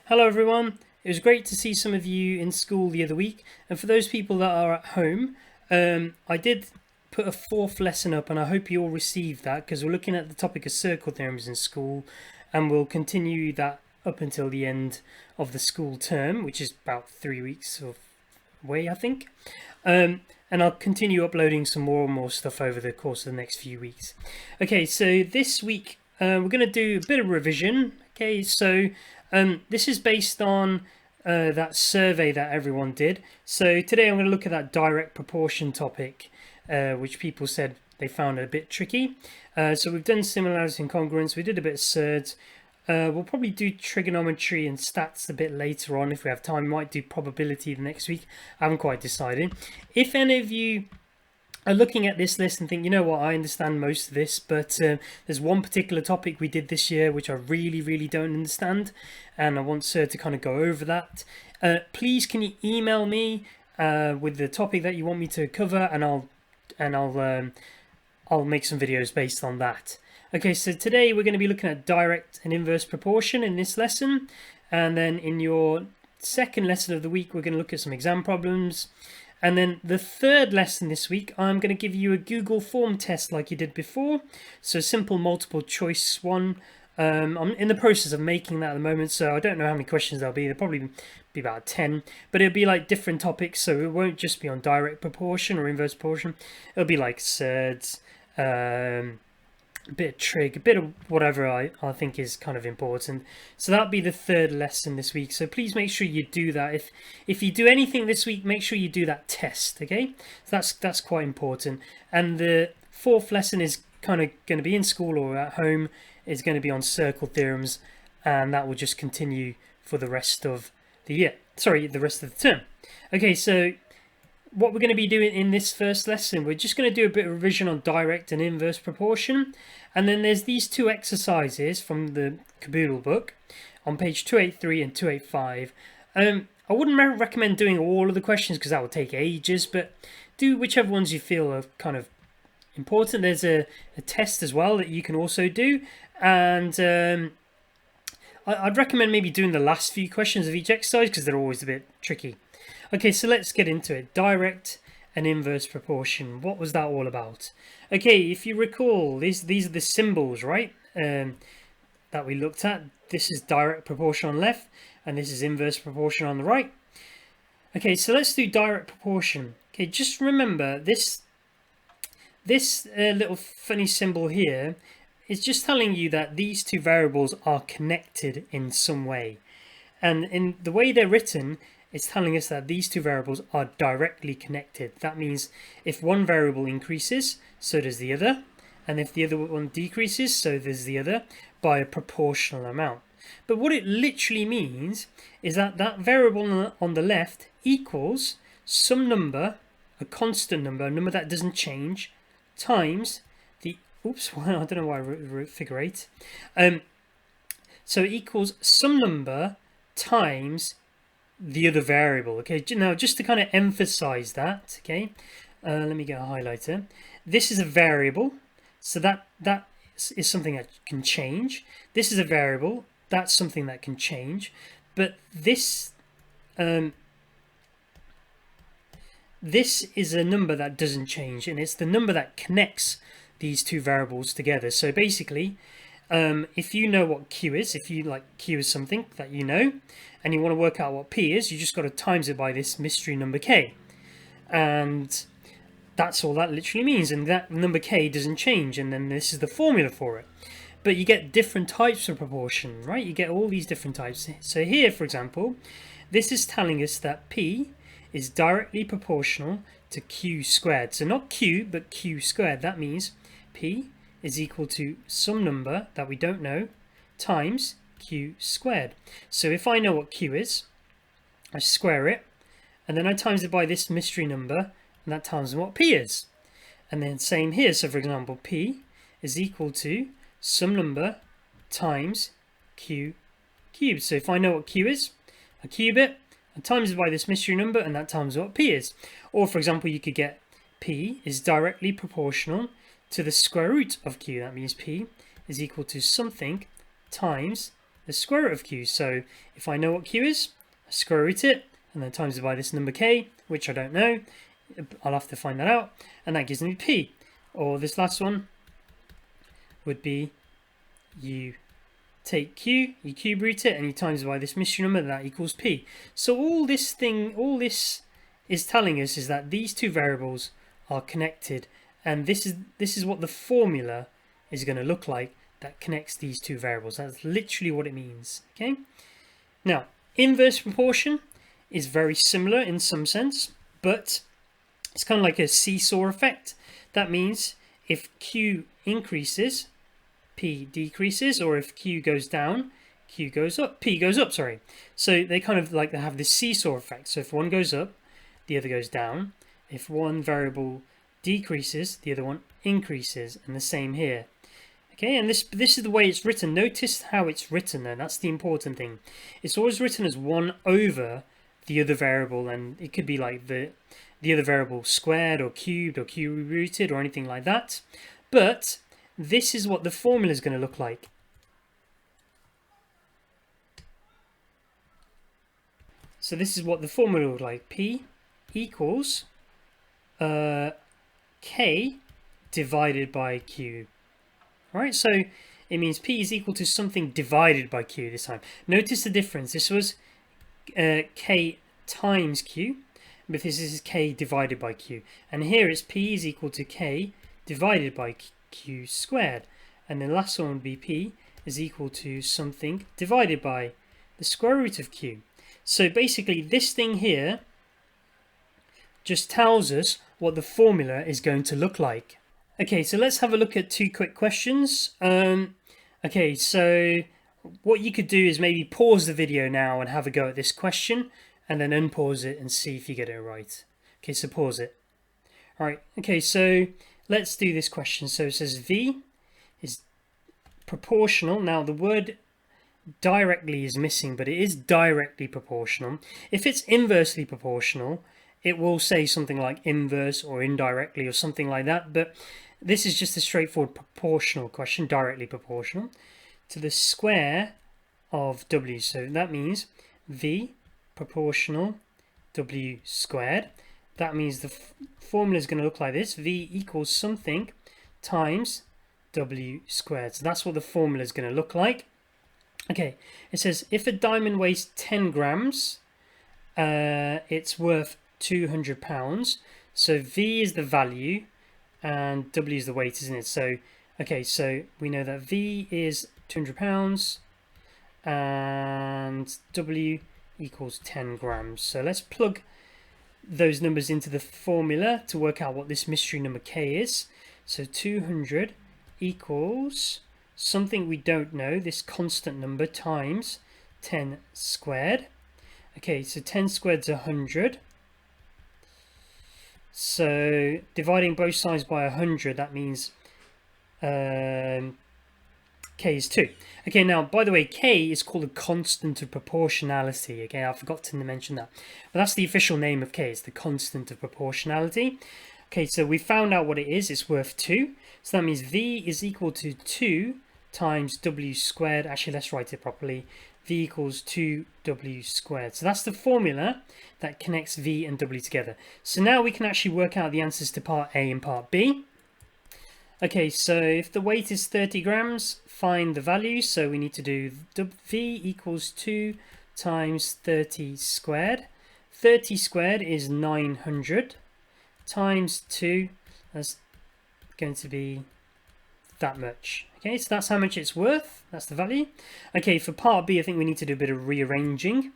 Hello everyone, it was great to see some of you in school the other week, and for those people that are at home, I did put a fourth lesson up and I hope you all received that because we're looking at the topic of circle theorems in school, and we'll continue that up until the end of the school term, which is about 3 weeks away I think. And I'll continue uploading some more and more stuff over the course of the next few weeks. Okay, so this week we're going to do a bit of revision. Okay, so this is based on that survey that everyone did. So today I'm going to look at that direct proportion topic, which people said they found a bit tricky. So we've done similarity and congruence, we did a bit of surds. We'll probably do trigonometry and stats a bit later on if we have time. We might do probability the next week. I haven't quite decided. If any of you are looking at this list and think, you know what, I understand most of this, but there's one particular topic we did this year which I really don't understand, and I want Sir to kind of go over that. Please can you email me with the topic that you want me to cover, and I'll make some videos based on that. Okay, so today we're going to be looking at direct and inverse proportion in this lesson, and then in your second lesson of the week we're going to look at some exam problems. And then the third lesson this week, I'm going to give you a Google form test like you did before. So simple multiple choice one. I'm in the process of making that at the moment, so I don't know how many questions there'll be. There'll probably be about 10, but it'll be like different topics. So it won't just be on direct proportion or inverse proportion. It'll be like surds, a bit of trig, a bit of whatever I think is kind of important. So that'll be the third lesson this week. So please make sure you do that. If you do anything this week, make sure you do that test, okay? So that's quite important. And the fourth lesson is kind of going to be in school or at home. It's going to be on circle theorems, and that will just continue for the rest of the year. Sorry, the rest of the term. Okay, so what we're going to be doing in this first lesson, we're just going to do a bit of revision on direct and inverse proportion. And then there's these two exercises from the Caboodle book on page 283 and 285. I wouldn't recommend doing all of the questions because that would take ages, but do whichever ones you feel are kind of important. There's a test as well that you can also do, and I'd recommend maybe doing the last few questions of each exercise because they're always a bit tricky. Okay, so let's get into it. Direct and inverse proportion. What was that all about? Okay, if you recall, these are the symbols, right? That we looked at. This is direct proportion on the left, and this is inverse proportion on the right. Okay, so let's do direct proportion. Okay, just remember this little funny symbol here is just telling you that these two variables are connected in some way. And in the way they're written, it's telling us that these two variables are directly connected. That means if one variable increases, so does the other. And if the other one decreases, so does the other, by a proportional amount. But what it literally means is that that variable on the left equals some number, a constant number, a number that doesn't change, times the, oops, well, I don't know why I wrote figure 8. So it equals some number times the other variable. Okay, now just to kind of emphasize that, okay, let me get a highlighter. This is a variable, so that is something that can change. This is a variable, that's something that can change, but this is a number that doesn't change, and it's the number that connects these two variables together. So basically, if you know what Q is, if you like Q is something that you know, and you want to work out what P is, you just got to times it by this mystery number K. And that's all that literally means. And that number K doesn't change. And then this is the formula for it. But you get different types of proportion, right? You get all these different types. So here, for example, this is telling us that P is directly proportional to Q squared. So not Q, but Q squared. That means P is equal to some number that we don't know times Q squared. So if I know what Q is, I square it, and then I times it by this mystery number, and that tells me what P is. And then same here, so for example, P is equal to some number times Q cubed. So if I know what Q is, I cube it, and times it by this mystery number, and that tells me what P is. Or for example, you could get P is directly proportional to the square root of Q. That means P is equal to something times the square root of q. So if I know what q is, I square root it, and then times it by this number k, which I don't know. I'll have to find that out, and that gives me p. Or this last one would be you take q, you cube root it, and you times it by this mystery number, that equals p. So all this is telling us is that these two variables are connected, and this is what the formula is going to look like that connects these two variables. That's literally what it means. Okay. Now, inverse proportion is very similar in some sense, but it's kind of like a seesaw effect. That means if q increases, p decreases, or if q goes down, q goes up, p goes up, sorry. So they kind of like they have this seesaw effect. So if one goes up, the other goes down. If one variable decreases, the other one increases, and the same here. Okay, and this is the way it's written. Notice how it's written, and that's the important thing. It's always written as 1 over the other variable, and it could be like the other variable squared or cubed or cube rooted or anything like that. But this is what the formula is going to look like. So this is what the formula will look like. P equals k divided by q. Alright, so it means p is equal to something divided by q this time. Notice the difference. This was k times q, but this is k divided by q. And here it's p is equal to k divided by q squared. And the last one would be p is equal to something divided by the square root of q. So basically this thing here just tells us what the formula is going to look like. Okay, so let's have a look at two quick questions. Okay, so what you could do is maybe pause the video now and have a go at this question, and then unpause it and see if you get it right. Okay, so pause it. All right, okay, so let's do this question. So it says V is proportional. Now the word directly is missing, but it is directly proportional. If it's inversely proportional, it will say something like inverse or indirectly or something like that, but this is just a straightforward proportional question, directly proportional to the square of w. So that means V proportional w squared. That means the formula is going to look like this. V equals something times w squared. So that's what the formula is going to look like. Okay, it says if a diamond weighs 10 grams, it's worth £200. So V is the value and W is the weight, isn't it? So, okay, so we know that V is £200 and W equals 10 grams. So let's plug those numbers into the formula to work out what this mystery number K is. So 200 equals something we don't know, this constant number, times 10 squared. Okay, so 10 squared is 100. So dividing both sides by 100, that means k is 2. Okay, now by the way, k is called a constant of proportionality. Okay, I forgot to mention that, but that's the official name of k. It's the constant of proportionality. Okay, so we found out what it is. It's worth 2. So that means v is equal to 2 times w squared. Actually, let's write it properly. V equals 2w squared. So that's the formula that connects v and w together. So now we can actually work out the answers to part A and part B. Okay, so if the weight is 30 grams, find the value. So we need to do v equals 2 times 30 squared. 30 squared is 900 times 2. That's going to be that much. Okay, so that's how much it's worth. That's the value. Okay, for part B, I think we need to do a bit of rearranging.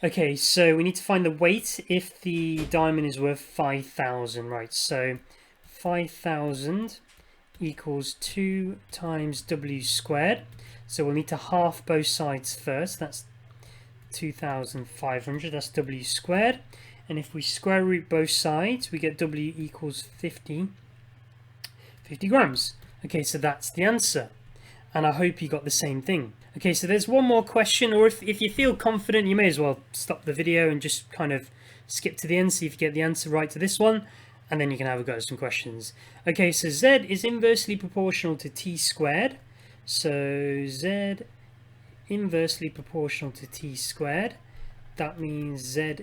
Okay, so we need to find the weight if the diamond is worth 5,000. Right, so 5,000 equals 2 times w squared. So we'll need to half both sides first. That's 2,500. That's w squared. And if we square root both sides, we get w equals 50 grams. Okay, so that's the answer. And I hope you got the same thing. Okay, so there's one more question, or if you feel confident, you may as well stop the video and just kind of skip to the end, see if you get the answer right to this one, and then you can have a go at some questions. Okay, so Z is inversely proportional to T squared. So Z inversely proportional to t squared. That means z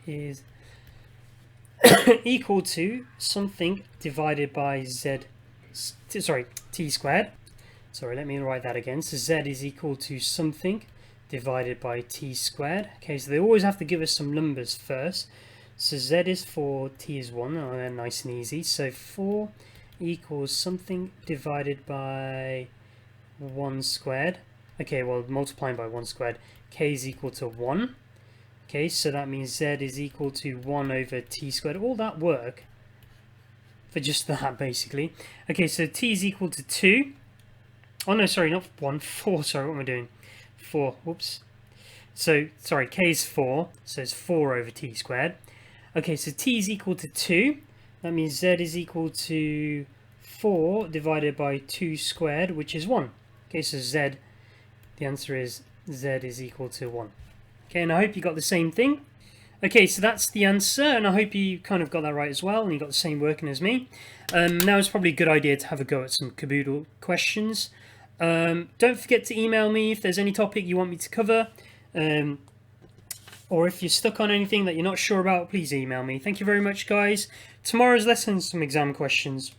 is equal to something divided by t squared. Sorry, let me write that again. So z is equal to something divided by t squared. Okay, so they always have to give us some numbers first. So z is 4, t is 1. Oh, they're nice and easy. So 4 equals something divided by 1 squared. Okay, well, multiplying by 1 squared. K is equal to 1. Okay, so that means z is equal to 1 over t squared. All that work for just that, basically. Okay, so t is equal to 2. Oh, no, sorry, not 1. 4, sorry, what am I doing? 4, whoops. So, sorry, k is 4, so it's 4 over t squared. Okay, so t is equal to 2. That means z is equal to 4 divided by 2 squared, which is 1. Okay, so z, the answer is z is equal to 1. Okay, and I hope you got the same thing. Okay, so that's the answer, and I hope you kind of got that right as well, and you got the same working as me. Now it's probably a good idea to have a go at some caboodle questions. Don't forget to email me if there's any topic you want me to cover, or if you're stuck on anything that you're not sure about, please email me. Thank you very much, guys. Tomorrow's lesson, some exam questions.